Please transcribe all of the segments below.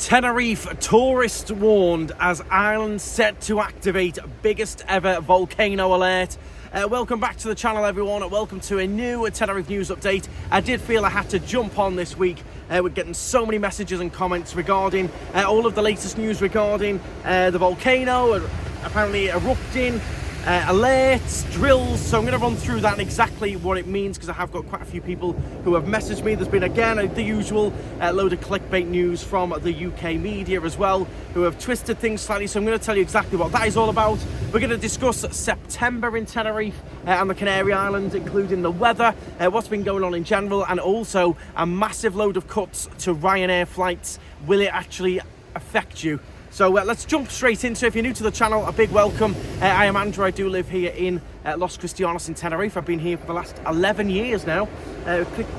Tenerife tourist warned as island set to activate biggest ever volcano alert. Welcome back to the channel, everyone. Welcome to a new Tenerife news update. I did feel I had to jump on this week. We're getting so many messages and comments regarding all of the latest news regarding the volcano apparently erupting, alerts, drills. So I'm going to run through that and exactly what it means, because I have got quite a few people who have messaged me. There's been, again, the usual load of clickbait news from the UK media as well, who have twisted things slightly. So I'm going to tell you exactly what that is all about. We're going to discuss September in Tenerife and the Canary Islands, including the weather, what's been going on in general, and also a massive load of cuts to Ryanair flights. Will it actually affect you? So let's jump straight into it. If you're new to the channel, a big welcome. I am Andrew. I do live here in Los Cristianos in Tenerife. I've been here for the last 11 years now.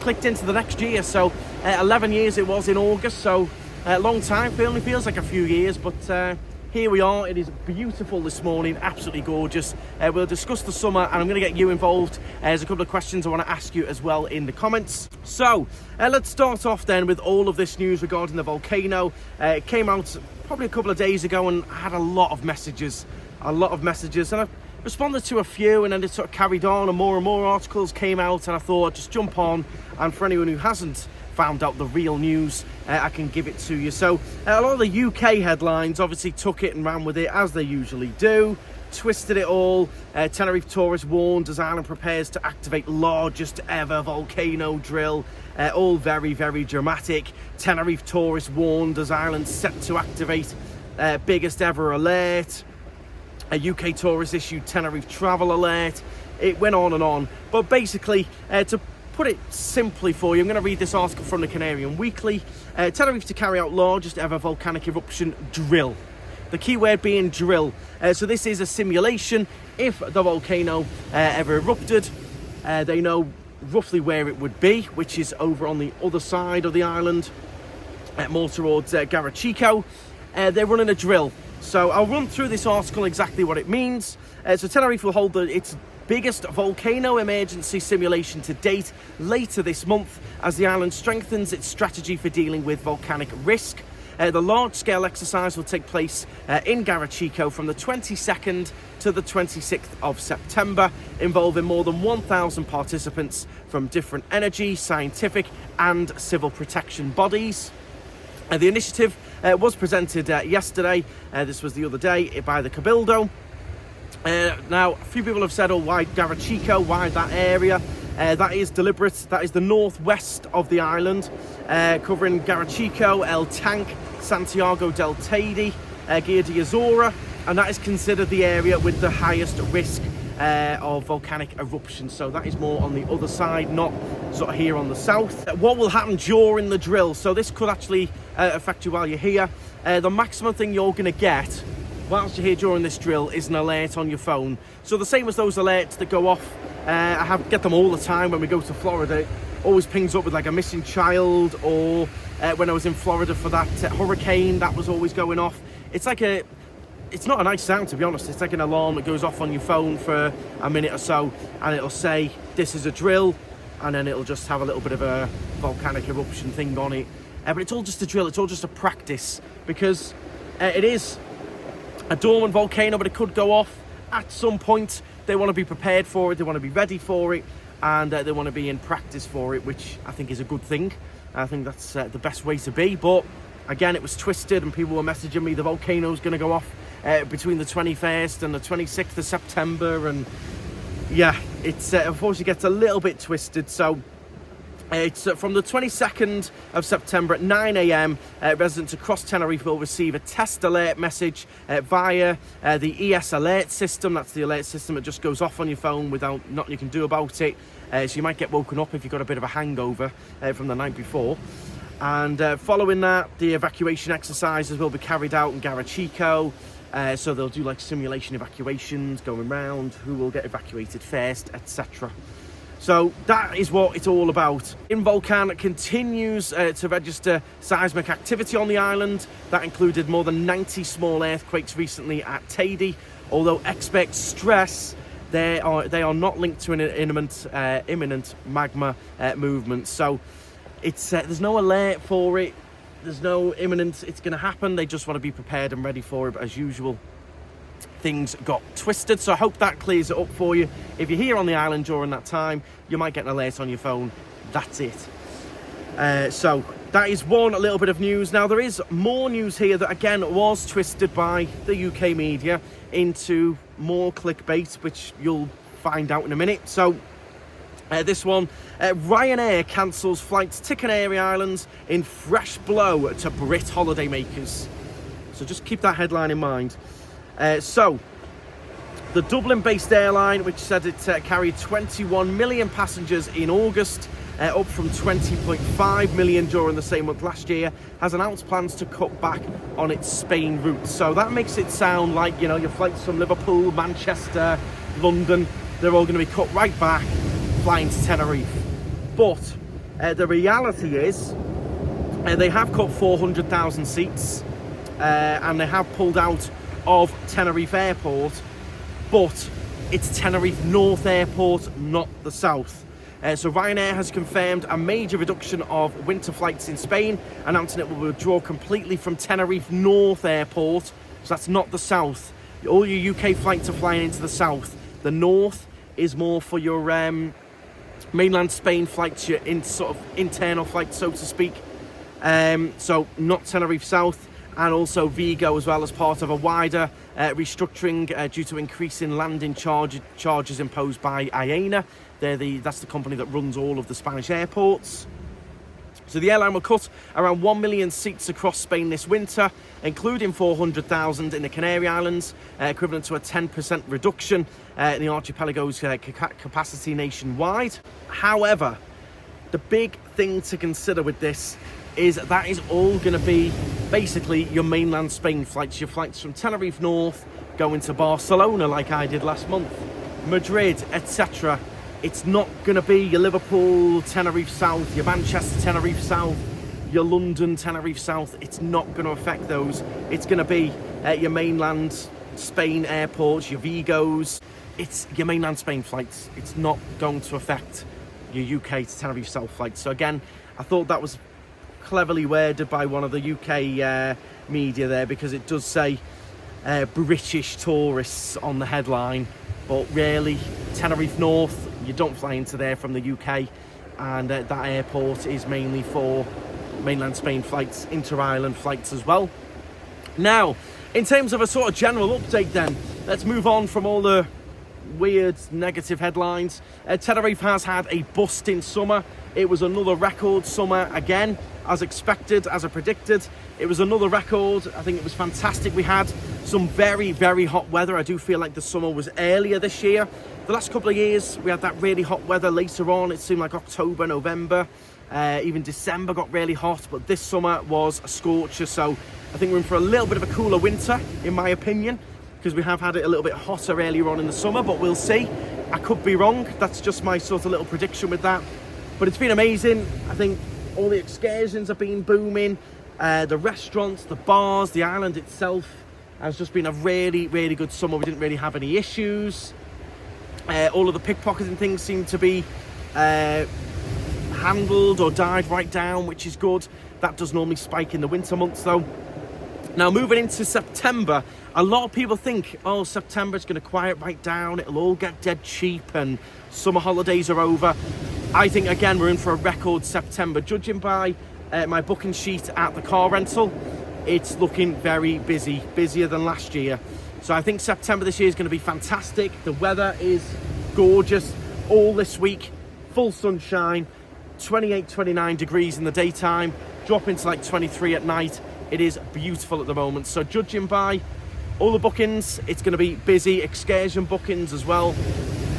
Clicked into the next year, so 11 years it was in August, so a long time. It only feels like a few years, but here we are. It is beautiful this morning, absolutely gorgeous. We'll discuss the summer, and I'm going to get you involved. There's a couple of questions I want to ask you as well in the comments. So let's start off then with all of this news regarding the volcano. It came out probably a couple of days ago, and I had a lot of messages, and I responded to a few, and then it sort of carried on, and more articles came out, and I thought I'd just jump on, and for anyone who hasn't found out the real news, I can give it to you. So a lot of the UK headlines obviously took it and ran with it, as they usually do, twisted it all. Tenerife tourist warned as island prepares to activate largest ever volcano drill. All very dramatic. Tenerife tourist warned as island set to activate biggest ever alert. A UK tourist issued Tenerife travel alert. It went on and on, but basically to put it simply for you, I'm going to read this article from the Canarian Weekly. Tenerife to carry out largest ever volcanic eruption drill. The key word being drill. So this is a simulation. If the volcano ever erupted, they know roughly where it would be, which is over on the other side of the island, more towards Garachico. They're running a drill. So I'll run through this article exactly what it means. So Tenerife will hold its biggest volcano emergency simulation to date later this month, as the island strengthens its strategy for dealing with volcanic risk. The large-scale exercise will take place in Garachico from the 22nd to the 26th of September, involving more than 1,000 participants from different energy, scientific and civil protection bodies. The initiative was presented yesterday, this was the other day, by the Cabildo. Now, a few people have said, oh, why Garachico, why that area? That is deliberate. That is the northwest of the island, covering Garachico, El Tanque, Santiago del Teide, Guia de Azora, and that is considered the area with the highest risk of volcanic eruption. So that is more on the other side, not sort of here on the south. What will happen during the drill? So this could actually affect you while you're here. The maximum thing you're going to get whilst you're here during this drill is an alert on your phone. So the same as those alerts that go off, I get them all the time when we go to Florida. It always pings up with like a missing child, or when I was in Florida for that hurricane, that was always going off. It's not a nice sound, to be honest. It's like an alarm that goes off on your phone for a minute or so, and it'll say this is a drill, and then it'll just have a little bit of a volcanic eruption thing on it. But it's all just a drill, it's all just a practice, because it is a dormant volcano, but it could go off at some point. They want to be prepared for it, they want to be ready for it, and they want to be in practice for it, which I think is a good thing. I think that's the best way to be. But again, it was twisted, and people were messaging me the volcano's going to go off between the 21st and the 26th of September, and yeah, it's unfortunately gets a little bit twisted. So it's from the 22nd of September at 9 a.m. Residents across Tenerife will receive a test alert message via the ES alert system. That's the alert system that just goes off on your phone without nothing you can do about it. So you might get woken up if you've got a bit of a hangover from the night before. And following that, the evacuation exercises will be carried out in Garachico. So they'll do like simulation evacuations, going around, who will get evacuated first, etc. So that is what it's all about. Involcan continues to register seismic activity on the island. That included more than 90 small earthquakes recently at Teide. Although experts stress they are not linked to an imminent magma movement. So it's there's no alert for it. There's no imminent it's going to happen. They just want to be prepared and ready for it. But as usual, things got twisted. So I hope that clears it up for you. If you're here on the island during that time, you might get an alert on your phone. That's it. So that is a little bit of news. Now, there is more news here that, again, was twisted by the UK media into more clickbait, which you'll find out in a minute. So this one, Ryanair cancels flights to Canary Islands in fresh blow to Brit holidaymakers. So just keep that headline in mind. So the Dublin-based airline, which said it carried 21 million passengers in August, up from 20.5 million during the same month last year, has announced plans to cut back on its Spain route. So that makes it sound like, you know, your flights from Liverpool, Manchester, London, they're all going to be cut right back, flying to Tenerife. But the reality is they have cut 400,000 seats and they have pulled out of Tenerife Airport, but it's Tenerife North Airport, not the South. So Ryanair has confirmed a major reduction of winter flights in Spain, announcing it will withdraw completely from Tenerife North Airport. So that's not the South. All your UK flights are flying into the South. The North is more for your mainland Spain flights, your sort of internal flights, so to speak. So not Tenerife South, and also Vigo as well, as part of a wider restructuring due to increasing landing charges imposed by Aena. That's the company that runs all of the Spanish airports. So the airline will cut around 1 million seats across Spain this winter, including 400,000 in the Canary Islands, equivalent to a 10% reduction in the archipelago's capacity nationwide. However, the big thing to consider with this is that is all going to be basically your mainland Spain flights, your flights from Tenerife North going to Barcelona like I did last month, Madrid, etc. It's not going to be your Liverpool, Tenerife South, your Manchester, Tenerife South, your London, Tenerife South. It's not going to affect those. It's going to be your mainland Spain airports, your Vigos. It's your mainland Spain flights. It's not going to affect your UK to Tenerife South flights. So again, I thought that was cleverly worded by one of the UK media there, because it does say British tourists on the headline, but really Tenerife North, you don't fly into there from the UK, and that airport is mainly for mainland Spain flights, inter-island flights as well. Now, in terms of a sort of general update then, let's move on from all the weird negative headlines. Tenerife has had a busting summer. It was another record summer again, as expected, as I predicted. It was another record. I think it was fantastic. We had some very, very hot weather. I do feel like the summer was earlier this year. The last couple of years, we had that really hot weather later on. It seemed like October, November, even December got really hot. But this summer was a scorcher. So I think we're in for a little bit of a cooler winter, in my opinion, because we have had it a little bit hotter earlier on in the summer. But we'll see. I could be wrong. That's just my sort of little prediction with that. But it's been amazing. I think all the excursions have been booming. The restaurants, the bars, the island itself has just been a really, really good summer. We didn't really have any issues. All of the pickpocketing things seem to be handled or died right down, which is good. That does normally spike in the winter months though. Now, moving into September, a lot of people think, oh, September is going to quiet right down. It'll all get dead cheap and summer holidays are over. I think, again, we're in for a record September. Judging by my booking sheet at the car rental, it's looking very busy, busier than last year. So I think September this year is going to be fantastic. The weather is gorgeous all this week, full sunshine, 28, 29 degrees in the daytime, dropping to like 23 at night. It is beautiful at the moment. So judging by all the bookings, it's going to be busy. Excursion bookings as well,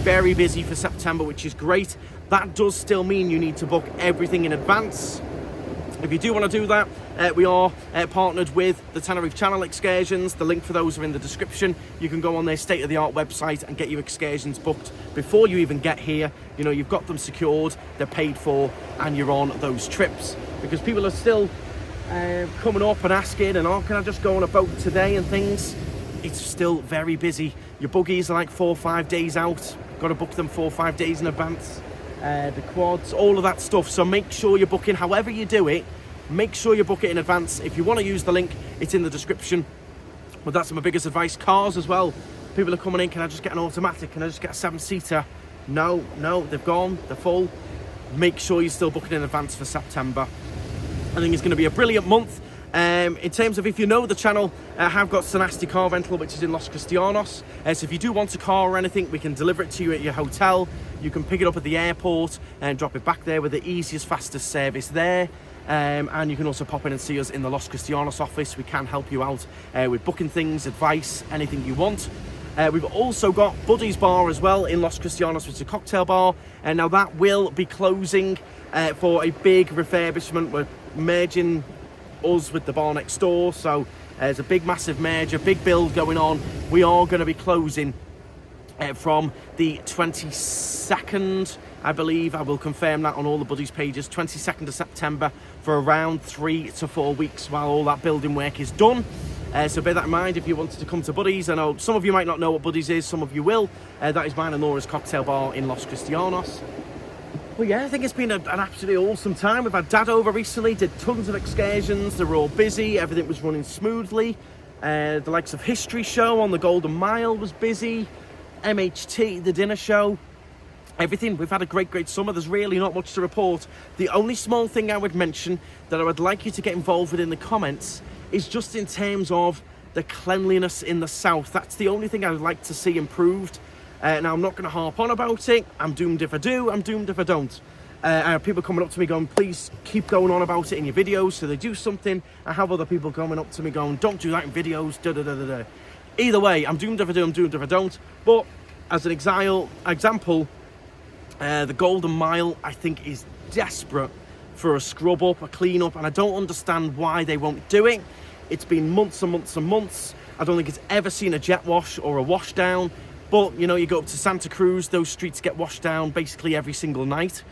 very busy for September, which is great. That does still mean you need to book everything in advance. If you do want to do that, we are partnered with the Tenerife Channel excursions. The link for those are in the description. You can go on their state-of-the-art website and get your excursions booked before you even get here. You know, you've got them secured, they're paid for, and you're on those trips. Because people are still coming up and asking, and oh, can I just go on a boat today and things? It's still very busy. Your buggies are like 4 or 5 days out. Got to book them 4 or 5 days in advance. The quads, all of that stuff. So make sure you're booking, however you do it, make sure you book it in advance. If you want to use the link, it's in the description. But that's my biggest advice. Cars as well. People are coming in, can I just get an automatic? Can I just get a 7-seater? No, they've gone, they're full. Make sure you're still booking in advance for September. I think it's going to be a brilliant month. In terms of, if you know the channel, I have got Sanasti Car Rental, which is in Los Cristianos. So if you do want a car or anything, we can deliver it to you at your hotel. You can pick it up at the airport and drop it back there with the easiest, fastest service there. And you can also pop in and see us in the Los Cristianos office. We can help you out with booking things, advice, anything you want. We've also got Buddy's Bar as well in Los Cristianos, which is a cocktail bar. And now that will be closing for a big refurbishment. We're merging us with the bar next door, so there's a big massive merger, big build going on. We are going to be closing from the 22nd, I believe. I will confirm that on all the Buddies pages. 22nd of September for around 3 to 4 weeks while all that building work is done. So bear that in mind if you wanted to come to Buddies. I know some of you might not know what Buddies is, some of you will. That is mine and Laura's cocktail bar in Los Cristianos. Well, yeah, I think it's been an absolutely awesome time. We've had Dad over recently, did tons of excursions. They were all busy, everything was running smoothly. The likes of History Show on the Golden Mile was busy. MHT, the dinner show, everything. We've had a great summer. There's really not much to report. The only small thing I would mention that I would like you to get involved with in the comments is just in terms of the cleanliness in the south. That's the only thing I would like to see improved. Now, I'm not going to harp on about it. I'm doomed if I do, I'm doomed if I don't. I have people coming up to me going, please keep going on about it in your videos, so they do something. I have other people coming up to me going, don't do that in videos, da-da-da-da-da. Either way, I'm doomed if I do, I'm doomed if I don't. But as an example, the Golden Mile, I think, is desperate for a scrub up, a clean up, and I don't understand why they won't do it. It's been months and months and months. I don't think it's ever seen a jet wash or a wash down. But, you know, you go up to Santa Cruz, those streets get washed down basically every single night.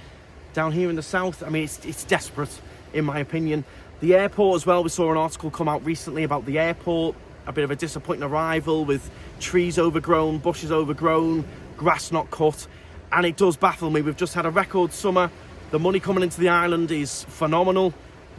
Down here in the south, I mean, it's desperate, in my opinion. The airport as well, we saw an article come out recently about the airport. A bit of a disappointing arrival with trees overgrown, bushes overgrown, grass not cut. And it does baffle me. We've just had a record summer. The money coming into the island is phenomenal.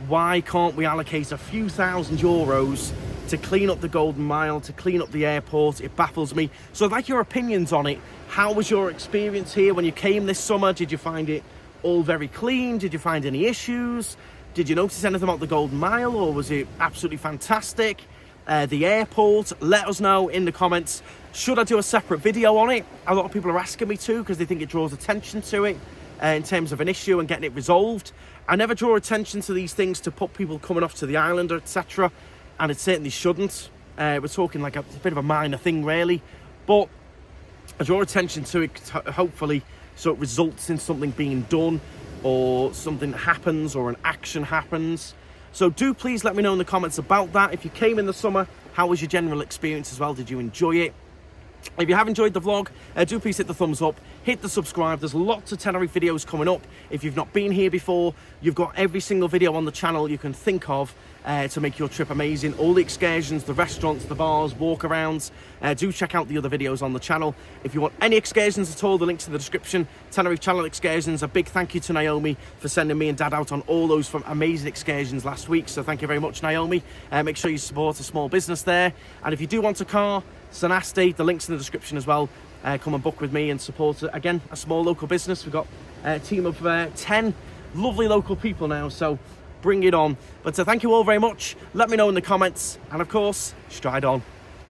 Why can't we allocate a few €1,000s to clean up the Golden Mile, to clean up the airport? It baffles me. So I'd like your opinions on it. How was your experience here when you came this summer? Did you find it all very clean? Did you find any issues? Did you notice anything about the Golden Mile, or was it absolutely fantastic? The airport, let us know in the comments. Should I do a separate video on it? A lot of people are asking me to because they think it draws attention to it in terms of an issue and getting it resolved. I never draw attention to these things to put people coming off to the island, etc. And it certainly shouldn't. We're talking like a bit of a minor thing, really. But I draw attention to it, hopefully, so it results in something being done, or something happens, or an action happens. So do please let me know in the comments about that. If you came in the summer, how was your general experience as well? Did you enjoy it? If you have enjoyed the vlog, do please hit the thumbs up, hit the subscribe. There's lots of Tenerife videos coming up. If you've not been here before, you've got every single video on the channel you can think of to make your trip amazing. All the excursions, the restaurants, the bars, walkarounds. Do check out the other videos on the channel. If you want any excursions at all, the link's in the description. Tenerife Channel Excursions. A big thank you to Naomi for sending me and Dad out on all those amazing excursions last week. So thank you very much, Naomi. Make sure you support a small business there. And if you do want a car, Sanasti, the link's in the description as well. Come and book with me and support, again, a small local business. We've got a team of 10 lovely local people now, so bring it on. But thank you all very much. Let me know in the comments, and of course, stride on.